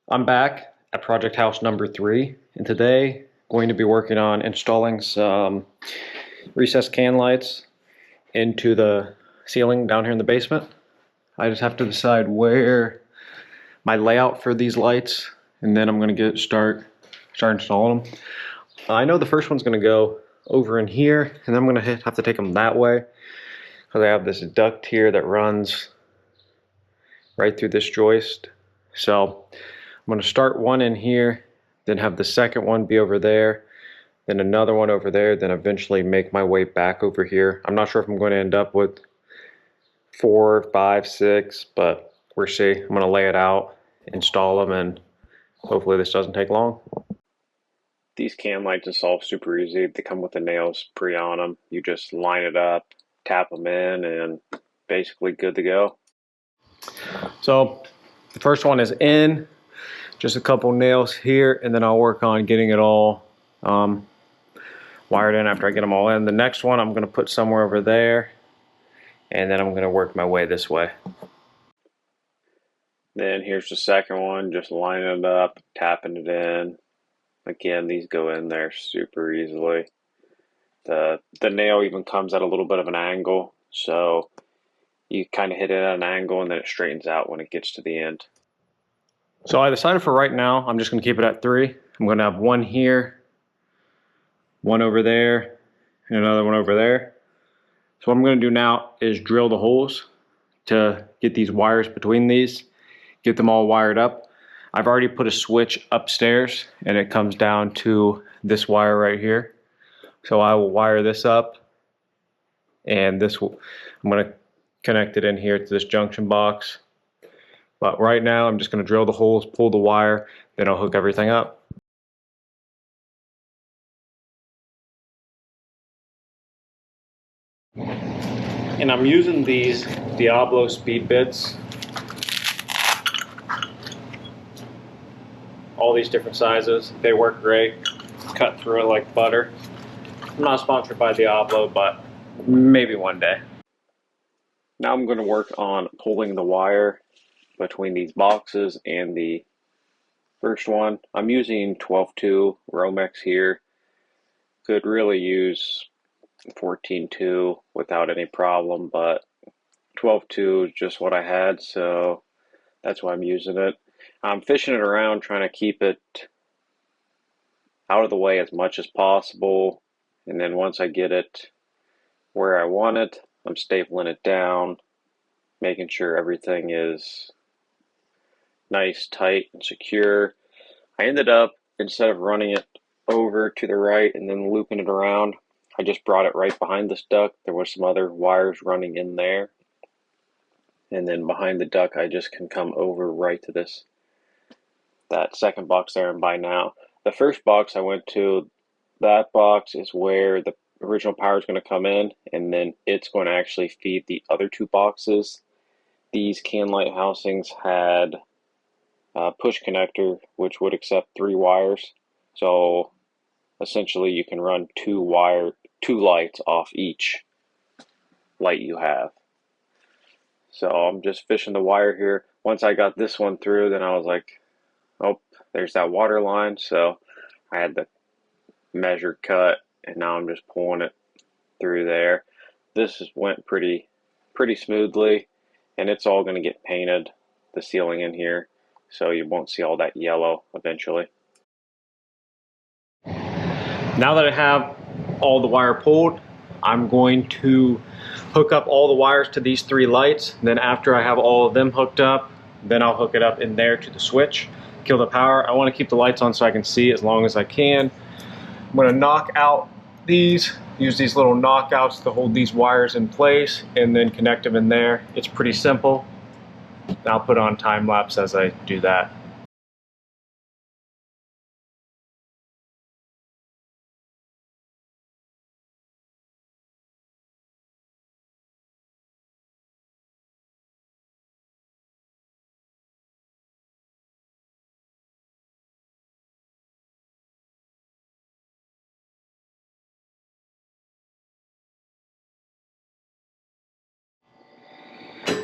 I'm back at project house number 3, and today going to be working on installing some recessed can lights into the ceiling down here in the basement. I just have to decide where my layout for these lights, and then I'm going to start installing them. I know the first one's going to go over in here, and then I'm going to have to take them that way because I have this duct here that runs right through this joist. So I'm going to start one in here, then have the second one be over there, then another one over there, then eventually make my way back over here. I'm not sure if I'm going to end up with 4, 5, 6, but we'll see. I'm going to lay it out, install them, and hopefully this doesn't take long. These can lights install super easy. They come with the nails pre on them. You just line it up, tap them in, and basically good to go. So the first one is in. Just a couple nails here, and then I'll work on getting it all wired in after I get them all in. The next one I'm going to put somewhere over there, and then I'm going to work my way this way. Then here's the second one, just lining it up, tapping it in. Again, these go in there super easily. The nail even comes at a little bit of an angle, so you kind of hit it at an angle and then it straightens out when it gets to the end. So I decided for right now, I'm just going to keep it at 3. I'm going to have one here, one over there, and another one over there. So what I'm going to do now is drill the holes to get these wires between these, get them all wired up. I've already put a switch upstairs and it comes down to this wire right here. So I will wire this up, and I'm going to connect it in here to this junction box. But right now I'm just going to drill the holes, pull the wire, then I'll hook everything up. And I'm using these Diablo speed bits. All these different sizes. They work great. Cut through it like butter. I'm not sponsored by Diablo, but maybe one day. Now I'm going to work on pulling the wire between these boxes and the first one. I'm using 12-2 Romex here. Could really use 14-2 without any problem, but 12-2 is just what I had, so that's why I'm using it. I'm fishing it around, trying to keep it out of the way as much as possible, and then once I get it where I want it, I'm stapling it down, making sure everything is nice, tight, and secure. I ended up, instead of running it over to the right and then looping it around, I just brought it right behind this duct. There was some other wires running in there, and then behind the duct I just can come over right to that second box there and buy now. The first box I went to, that box is where the original power is going to come in, and then it's going to actually feed the other 2 boxes. These can light housings had a push connector which would accept 3 wires, so essentially you can run 2 lights off each light you have. So I'm just fishing the wire here. Once I got this one through, then I was like, oh, there's that water line, so I had the measure cut, and now I'm just pulling it through there. This went pretty smoothly, and it's all going to get painted, the ceiling in here, so you won't see all that yellow eventually. Now that I have all the wire pulled, I'm going to hook up all the wires to these 3 lights. Then after I have all of them hooked up, then I'll hook it up in there to the switch, kill the power. I want to keep the lights on so I can see as long as I can. I'm going to knock out these, use these little knockouts to hold these wires in place, and then connect them in there. It's pretty simple. I'll put on time lapse as I do that.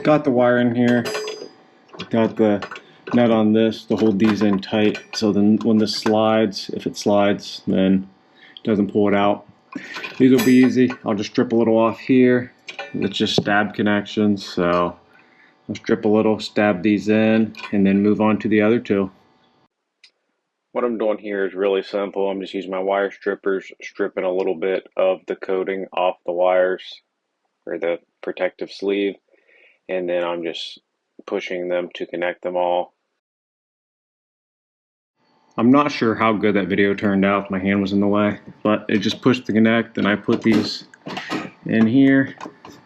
Got the wire in here, got the nut on this to hold these in tight, so then when this slides, if it slides, then it doesn't pull it out. These will be easy. I'll just strip a little off here. It's just stab connections, so I'll strip a little, stab these in, and then move on to the other two. What I'm doing here is really simple. I'm just using my wire strippers, stripping a little bit of the coating off the wires, or the protective sleeve, and then I'm just pushing them to connect them all. I'm not sure how good that video turned out if my hand was in the way, but it just pushed to connect, and I put these in here,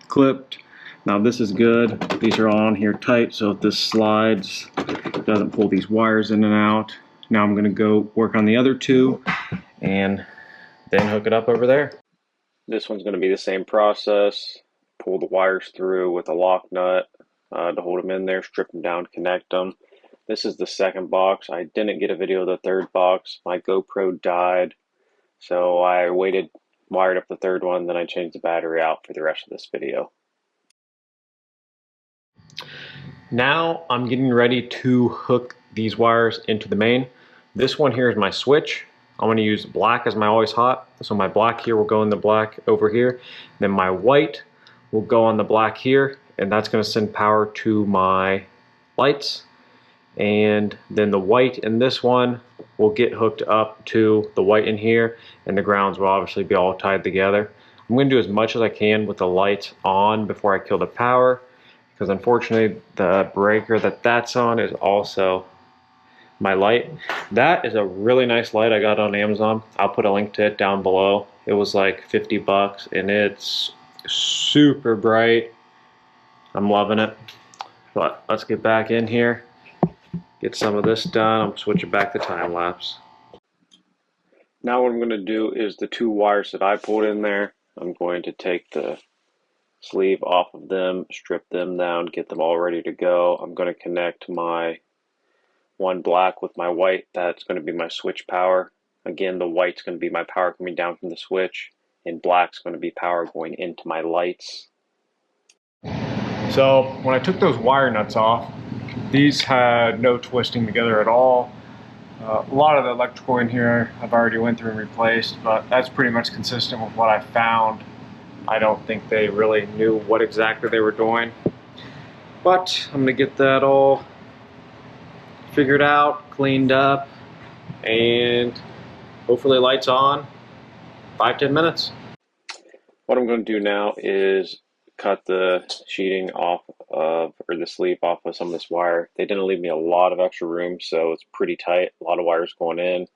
clipped. Now this is good. These are all on here tight, so if this slides, it doesn't pull these wires in and out. Now I'm gonna go work on the other two and then hook it up over there. This one's gonna be the same process. Pull the wires through with a lock nut to hold them in there, strip them down, connect them. This is the second box. I didn't get a video of the third box. My GoPro died, so I wired up the third one, then I changed the battery out for the rest of this video. Now I'm getting ready to hook these wires into the main. This one here is my switch. I'm going to use black as my always hot. So my black here will go in the black over here. Then my white will go on the black here, and that's going to send power to my lights. And then the white in this one will get hooked up to the white in here, and the grounds will obviously be all tied together. I'm going to do as much as I can with the lights on before I kill the power, because unfortunately the breaker that's on is also my light. That is a really nice light I got on Amazon. I'll put a link to it down below. It was like 50 bucks and it's super bright. I'm loving it. But let's get back in here, get some of this done. I'm switching back to time lapse. Now what I'm going to do is the two wires that I pulled in there, I'm going to take the sleeve off of them, strip them down, get them all ready to go. I'm going to connect my one black with my white. That's going to be my switch power. Again, the white's going to be my power coming down from the switch, and black's going to be power going into my lights. So when I took those wire nuts off, these had no twisting together at all. A lot of the electrical in here I've already went through and replaced, but that's pretty much consistent with what I found. I don't think they really knew what exactly they were doing, but I'm going to get that all figured out, cleaned up, and hopefully lights on 5-10 minutes. What I'm going to do now is cut the sheeting off of, or the sleeve off of some of this wire. They didn't leave me a lot of extra room, so it's pretty tight, a lot of wires going in,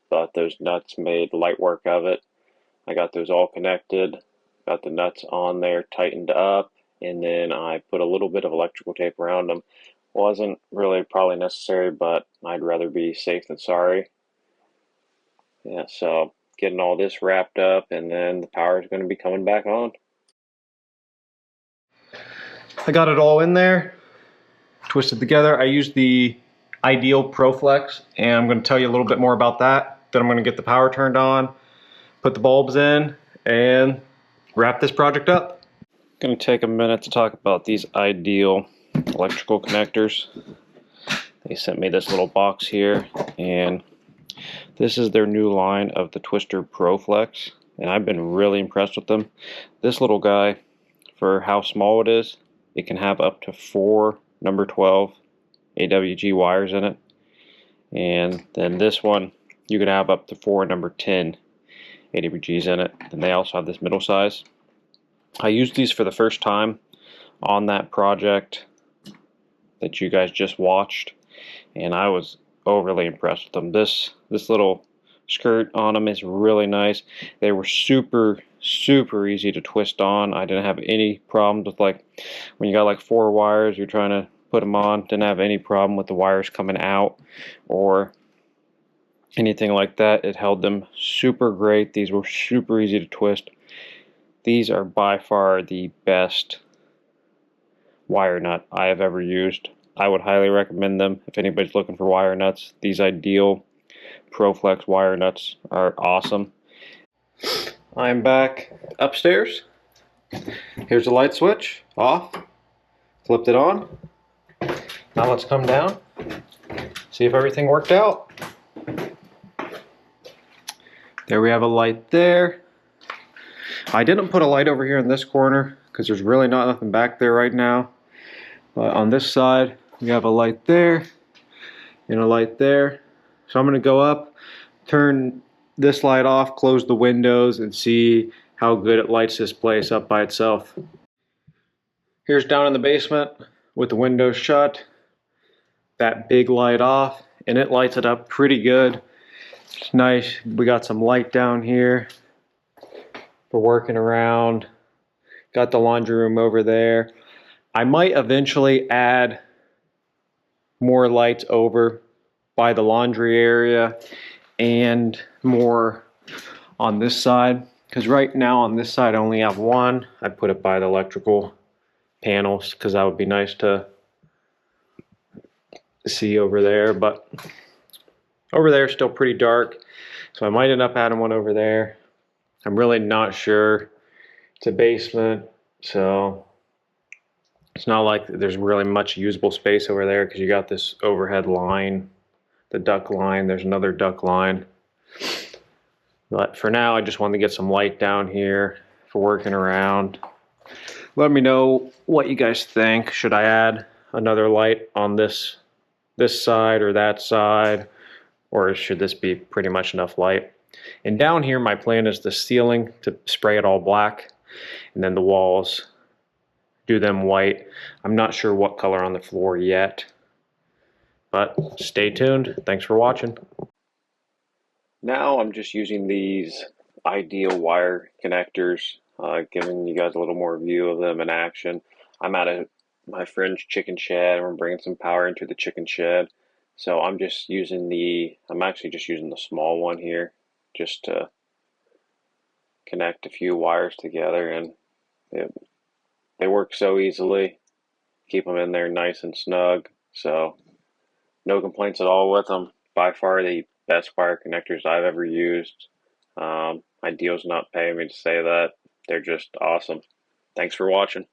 but those nuts made light work of it. I got those all connected, got the nuts on there tightened up, and then I put a little bit of electrical tape around them. Wasn't really probably necessary, but I'd rather be safe than sorry. Yeah, so getting all this wrapped up, and then the power is going to be coming back on. I got it all in there, twisted together. I used the Ideal ProFLEX, and I'm going to tell you a little bit more about that. Then I'm going to get the power turned on, put the bulbs in, and wrap this project up. I'm going to take a minute to talk about these Ideal electrical connectors. They sent me this little box here, and this is their new line of the Twister ProFLEX, and I've been really impressed with them. This little guy, for how small it is, it can have up to 4 number 12 AWG wires in it, and then this one you can have up to 4 number 10 AWGs in it. And they also have this middle size. I used these for the first time on that project that you guys just watched, and I was overly impressed with them. This little skirt on them is really nice. They were super easy to twist on. I didn't have any problems with, like, when you got like 4 wires you're trying to put them on, didn't have any problem with the wires coming out or anything like that. It held them super great. These were super easy to twist. These are by far the best wire nut I have ever used. I would highly recommend them if anybody's looking for wire nuts. These Ideal ProFLEX wire nuts are awesome. I'm back upstairs. Here's the light switch, off, flipped it on. Now let's come down see if everything worked out. There we have a light there. I didn't put a light over here in this corner because there's really nothing back there right now. But on this side, we have a light there and a light there. So I'm going to go up, turn this light off, close the windows, and see how good it lights this place up by itself. Here's down in the basement with the windows shut, that big light off, and it lights it up pretty good. It's nice. We got some light down here for working around. Got the laundry room over there. I might eventually add more lights over by the laundry area and more on this side, because right now on this side I only have one. I put it by the electrical panels because that would be nice to see over there, but over there is still pretty dark, so I might end up adding one over there. I'm really not sure. It's a basement, so it's not like there's really much usable space over there because you got this overhead line, the duct line, there's another duct line. But for now, I just wanted to get some light down here for working around. Let me know what you guys think. Should I add another light on this side or that side, or should this be pretty much enough light? And down here, my plan is the ceiling to spray it all black, and then the walls, do them white. I'm not sure what color on the floor yet, but stay tuned. Thanks for watching. Now I'm just using these Ideal wire connectors, giving you guys a little more view of them in action. I'm at my friend's chicken shed, and we're bringing some power into the chicken shed. So I'm actually just using the small one here, just to connect a few wires together, and they work so easily. Keep them in there nice and snug, so no complaints at all with them. By far the best wire connectors I've ever used. Ideal's not paying me to say that. They're just awesome. Thanks for watching.